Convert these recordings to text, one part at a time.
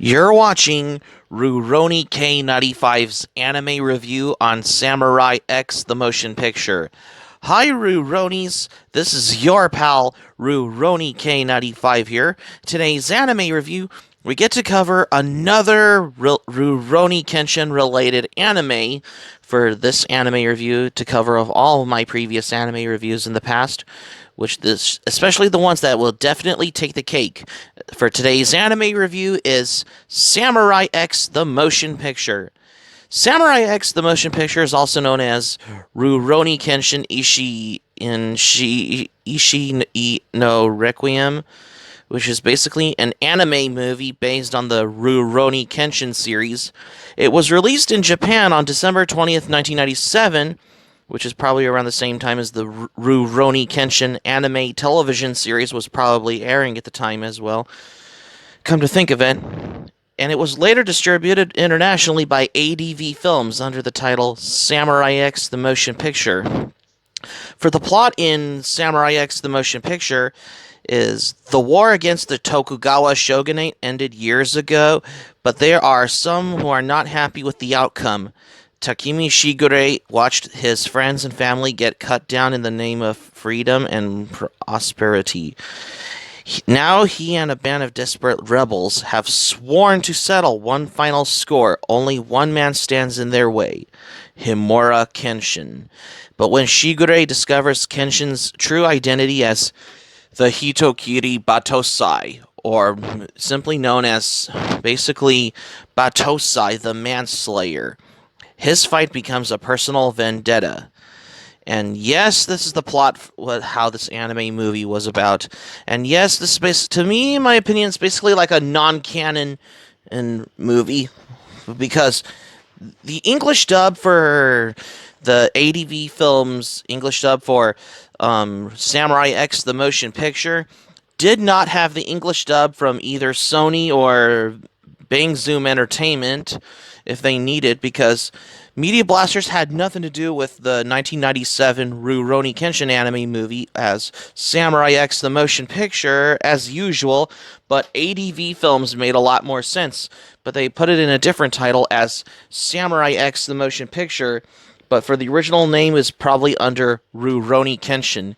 You're watching Rurouni K95's anime review on Samurai X the Motion Picture. Hi Rurounies, this is your pal Rurouni K95 here. Today's anime review, we get to cover another Rurouni Kenshin related anime for this anime review to cover of all of my previous anime reviews in the past, which this especially the ones that will definitely take the cake. For today's anime review is Samurai X the Motion Picture. Samurai X the Motion Picture is also known as Rurouni Kenshin Ishi no Requiem, which is basically an anime movie based on the Rurouni Kenshin series. It was released in Japan on December 20th, 1997, which is probably around the same time as the Rurouni Kenshin anime television series was probably airing at the time as well. Come to think of it. And it was later distributed internationally by ADV Films under the title Samurai X the Motion Picture. For the plot in Samurai X the Motion Picture is the war against the Tokugawa shogunate ended years ago, but there are some who are not happy with the outcome. Takemi Shigure watched his friends and family get cut down in the name of freedom and prosperity. Now he and a band of desperate rebels have sworn to settle one final score. Only one man stands in their way, Himura Kenshin. But when Shigure discovers Kenshin's true identity as the Hitokiri Batosai, or simply known as basically Batosai the Manslayer, his fight becomes a personal vendetta. And yes, this is the plot, how this anime movie was about. And yes, this is, to me, in my opinion, it's basically like a non-canon movie. Because the English dub for the ADV Films English dub for Samurai X the Motion Picture did not have the English dub from either Sony or Bang Zoom Entertainment if they needed, because Media Blasters had nothing to do with the 1997 Rurouni Kenshin anime movie as Samurai X the Motion Picture, as usual, but ADV Films made a lot more sense. But they put it in a different title as Samurai X the Motion Picture, but for the original name is probably under Rurouni Kenshin.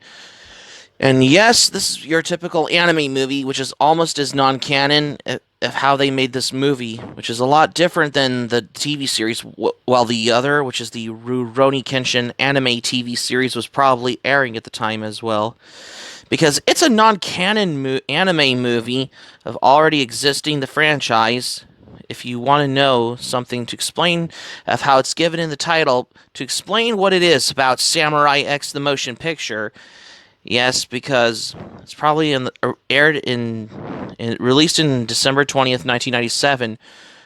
And yes, this is your typical anime movie, which is almost as non-canon of how they made this movie, which is a lot different than the TV series, while the other, which is the Rurouni Kenshin anime TV series, was probably airing at the time as well. Because it's a non-canon anime movie of already existing the franchise. If you want to know something to explain of how it's given in the title, to explain what it is about Samurai X the Motion Picture. Yes, because it's probably released in December 20th, 1997,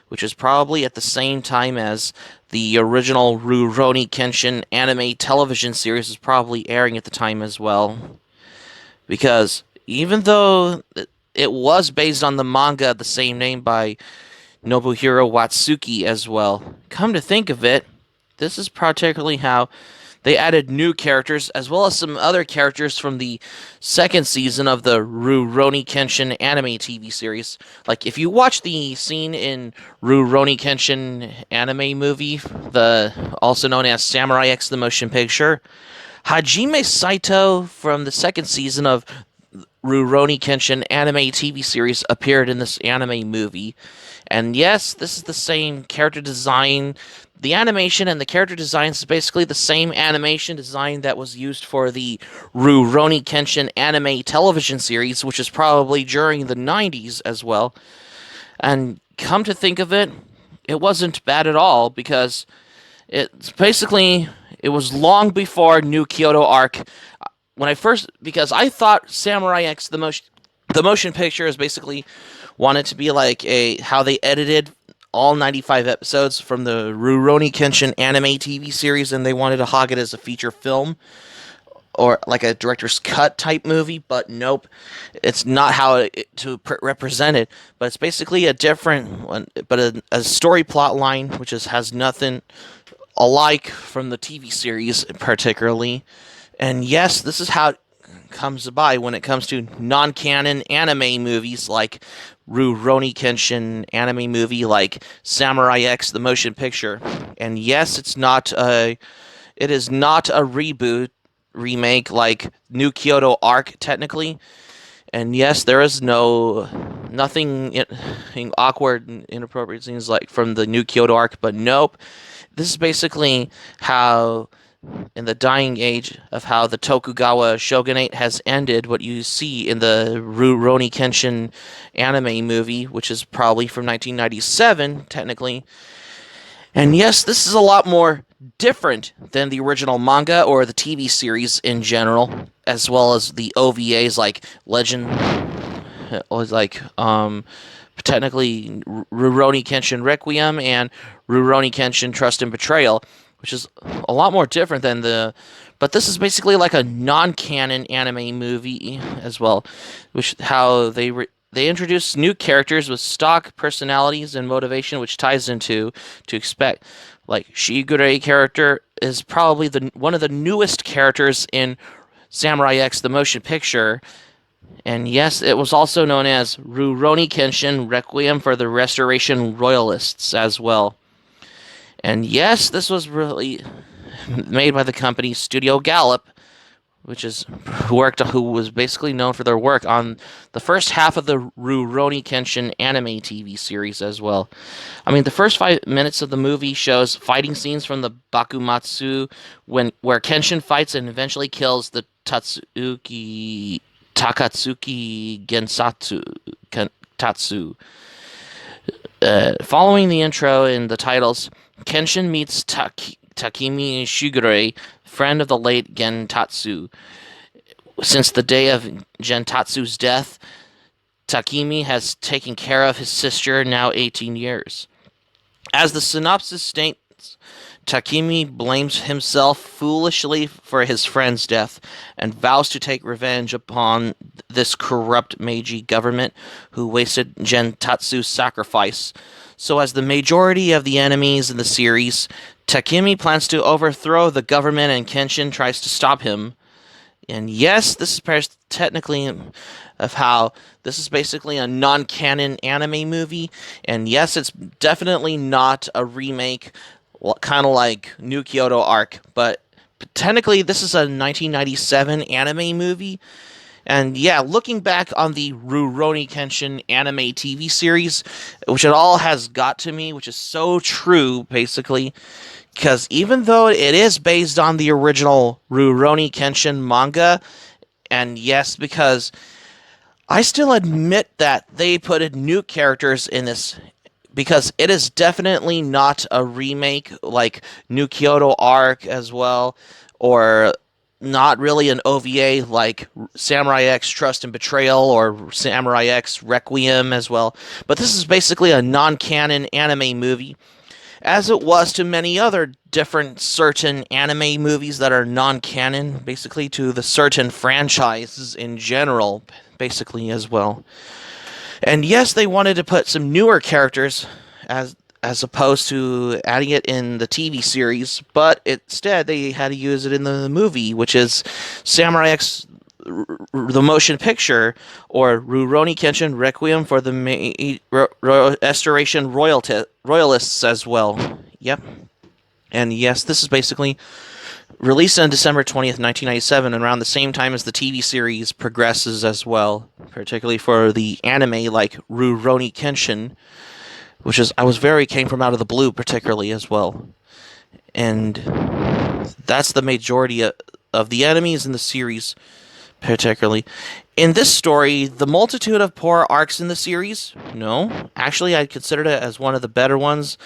which is probably at the same time as the original Rurouni Kenshin anime television series was probably airing at the time as well. Because even though it was based on the manga of the same name by Nobuhiro Watsuki as well, come to think of it, this is particularly how they added new characters, as well as some other characters from the second season of the Rurouni Kenshin anime TV series. Like, if you watch the scene in Rurouni Kenshin anime movie, also known as Samurai X the Motion Picture, Hajime Saito from the second season of Rurouni Kenshin anime TV series appeared in this anime movie. And yes, this is the same character design. The animation and the character design is basically the same animation design that was used for the Rurouni Kenshin anime television series, which is probably during the 90s as well. And come to think of it, it wasn't bad at all, because it was long before New Kyoto arc. Because I thought Samurai X the motion picture is basically wanted to be like how they edited all 95 episodes from the Rurouni Kenshin anime TV series, and they wanted to hog it as a feature film or like a director's cut type movie, but nope, it's not how to represent it. But it's basically a different one, but a story plot line which has nothing alike from the TV series particularly. And yes, this is how comes by when it comes to non-canon anime movies like Rurouni Kenshin anime movie like Samurai X the motion picture. And yes, it is not a reboot remake like New Kyoto Arc technically. And yes, there is nothing awkward and inappropriate scenes like from the New Kyoto Arc, but nope. This is basically how in the dying age of how the Tokugawa shogunate has ended, what you see in the Rurouni Kenshin anime movie, which is probably from 1997, technically. And yes, this is a lot more different than the original manga or the TV series in general, as well as the OVAs like Legend, like technically Rurouni Kenshin Requiem and Rurouni Kenshin Trust and Betrayal, which is a lot more different than the. But this is basically like a non-canon anime movie as well, which how they introduce new characters with stock personalities and motivation, which ties into to expect. Like Shigure character is probably one of the newest characters in Samurai X the motion picture. And yes, it was also known as Rurouni Kenshin Requiem for the Restoration Royalists as well. And yes, this was really made by the company Studio Gallop, who was basically known for their work on the first half of the Rurouni Kenshin anime TV series as well. I mean, the first 5 minutes of the movie shows fighting scenes from the Bakumatsu where Kenshin fights and eventually kills the Takatsuki Gensatsu Tatsu. Following the intro in the titles, Kenshin meets Takemi Shigure, friend of the late Gentatsu. Since the day of Gentatsu's death, Takemi has taken care of his sister, now 18 years. As the synopsis states, Takemi blames himself foolishly for his friend's death and vows to take revenge upon this corrupt Meiji government who wasted Gentatsu's sacrifice. So as the majority of the enemies in the series, Takemi plans to overthrow the government and Kenshin tries to stop him. And yes, this is technically of how this is basically a non-canon anime movie. And yes, it's definitely not a remake, kind of like New Kyoto Arc. But technically, this is a 1997 anime movie. And yeah, looking back on the Rurouni Kenshin anime TV series, which it all has got to me, which is so true, basically. Because even though it is based on the original Rurouni Kenshin manga, and yes, because I still admit that they put in new characters in this, because it is definitely not a remake like New Kyoto Arc as well, or not really an OVA like Samurai X Trust and Betrayal or Samurai X Requiem as well. But this is basically a non-canon anime movie, as it was to many other different certain anime movies that are non-canon, basically to the certain franchises in general, basically as well. And yes, they wanted to put some newer characters as opposed to adding it in the TV series, but instead they had to use it in the movie, which is Samurai X the motion picture, or Rurouni Kenshin Requiem for the Restoration Royalists as well. Yep. And yes, this is basically released on December 20th, 1997, and around the same time as the TV series progresses as well, particularly for the anime like Rurouni Kenshin, which came from out of the blue particularly as well. And that's the majority of the enemies in the series, particularly. In this story, the multitude of poor arcs in the series, no, actually I'd consider it as one of the better ones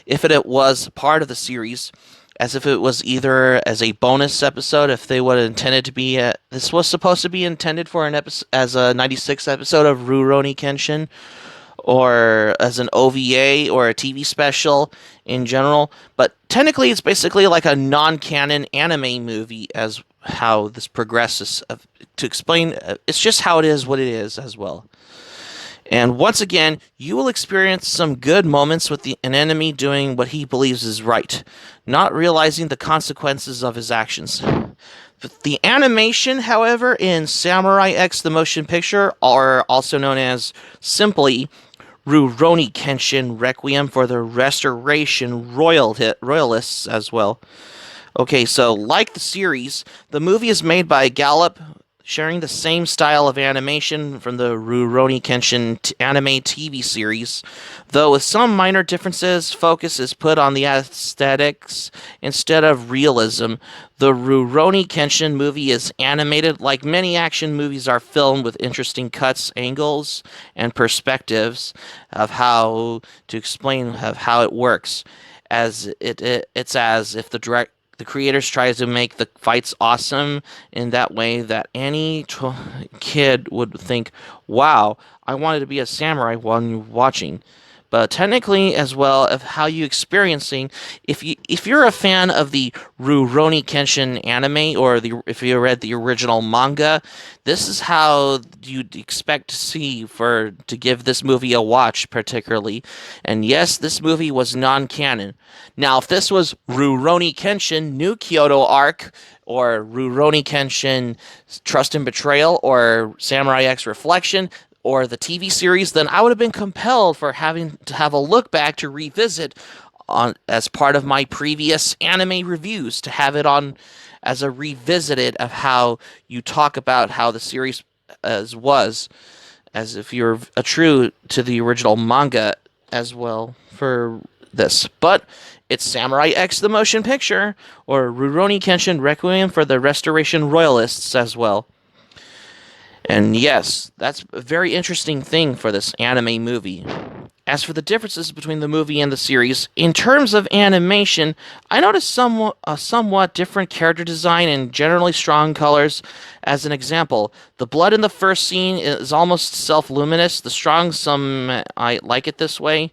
if it was part of the series, as if it was either as a bonus episode, if they would have intended to be this was supposed to be intended for an episode as a 96th episode of Rurouni Kenshin, or as an OVA or a TV special in general, but technically it's basically like a non-canon anime movie as how this progresses. To explain, it's just how it is what it is as well. And once again, you will experience some good moments with an enemy doing what he believes is right, not realizing the consequences of his actions. The animation, however, in Samurai X the Motion Picture, are also known as simply Rurouni Kenshin Requiem for the Restoration Royalists as well. Okay, so like the series, the movie is made by Gallup, sharing the same style of animation from the Rurouni Kenshin anime TV series, though with some minor differences. Focus is put on the aesthetics instead of realism. The Rurouni Kenshin movie is animated like many action movies are filmed, with interesting cuts, angles, and perspectives of how to explain of how it works. It's as if the creators tries to make the fights awesome in that way that any kid would think, "Wow, I wanted to be a samurai while you're watching." But technically, as well, of how you experiencing, if you're a fan of the Rurouni Kenshin anime, or if you read the original manga, this is how you'd expect to see to give this movie a watch, particularly. And yes, this movie was non-canon. Now, if this was Rurouni Kenshin New Kyoto arc, or Rurouni Kenshin Trust and Betrayal, or Samurai X Reflection, or the TV series, then I would have been compelled for having to have a look back to revisit on as part of my previous anime reviews, to have it on as a revisited of how you talk about how the series as if you're a true to the original manga as well for this. But it's Samurai X the Motion Picture, or Rurouni Kenshin Requiem for the Restoration Royalists as well. And yes, that's a very interesting thing for this anime movie. As for the differences between the movie and the series, in terms of animation, I noticed a somewhat different character design and generally strong colors. As an example, the blood in the first scene is almost self-luminous. The strong, I like it this way.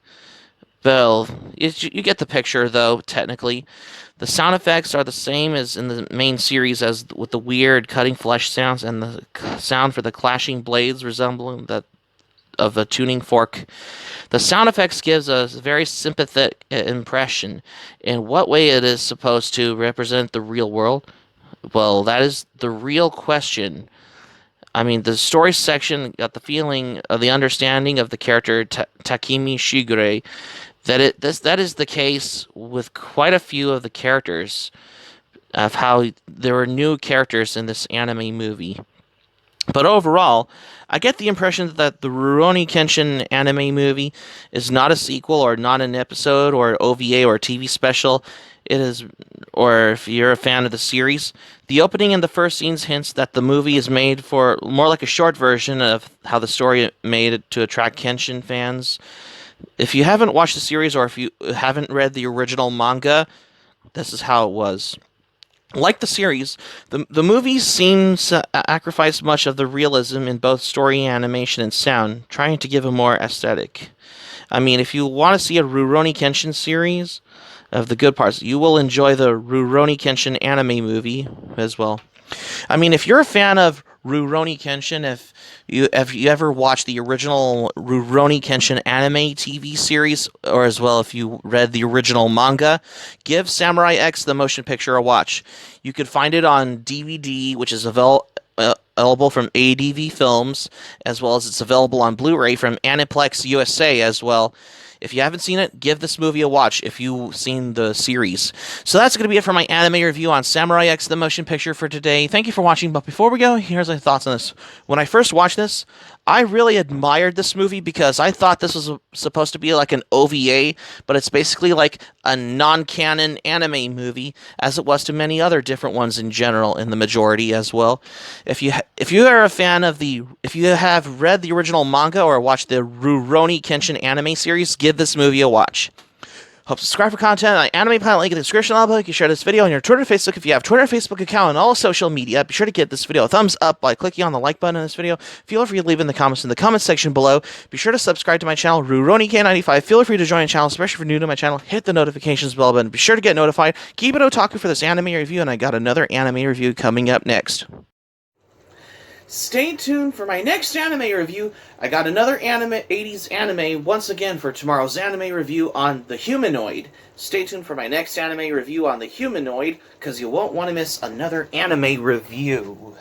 Well, you get the picture, though, technically. The sound effects are the same as in the main series, as with the weird cutting flesh sounds and the sound for the clashing blades resembling that of a tuning fork. The sound effects gives a very sympathetic impression. In what way it is supposed to represent the real world? Well, that is the real question. I mean, the story section got the feeling of the understanding of the character Takemi Shigure, that is the case with quite a few of the characters, of how there were new characters in this anime movie. But overall, I get the impression that the Rurouni Kenshin anime movie is not a sequel, or not an episode, or OVA, or TV special. It is, or if you're a fan of the series, the opening and the first scenes hints that the movie is made for more like a short version of how the story made it to attract Kenshin fans. If you haven't watched the series, or if you haven't read the original manga, this is how it was. Like the series, the movie seems to sacrifice much of the realism in both story, animation, and sound, trying to give a more aesthetic. I mean, if you want to see a Rurouni Kenshin series of the good parts, you will enjoy the Rurouni Kenshin anime movie as well. I mean, if you're a fan of Rurouni Kenshin, if you ever watched the original Rurouni Kenshin anime TV series, or as well if you read the original manga, give Samurai X the Motion Picture a watch. You could find it on DVD, which is available from ADV Films, as well as it's available on Blu-ray from Aniplex USA as well. If you haven't seen it, give this movie a watch if you've seen the series. So that's going to be it for my anime review on Samurai X the Motion Picture for today. Thank you for watching, but before we go, here's my thoughts on this. When I first watched this, I really admired this movie because I thought this was supposed to be like an OVA, but it's basically like a non-canon anime movie, as it was to many other different ones in general, in the majority as well. If you are a fan of if you have read the original manga or watched the Rurouni Kenshin anime series, give this movie a watch. Hope to subscribe for content on Anime Planet, link in the description below. You can share this video on your Twitter, Facebook if you have Twitter, Facebook account, and all social media. Be sure to give this video a thumbs up by clicking on the like button in this video. Feel free to leave in the comments in the comment section below. Be sure to subscribe to my channel, Rurouni K95. Feel free to join the channel, especially if you're new to my channel. Hit the notifications bell button. Be sure to get notified. Keep it otaku for this anime review, and I got another anime review coming up next. Stay tuned for my next anime review. I got another 80s anime once again for tomorrow's anime review on The Humanoid. Stay tuned for my next anime review on The Humanoid, because you won't want to miss another anime review.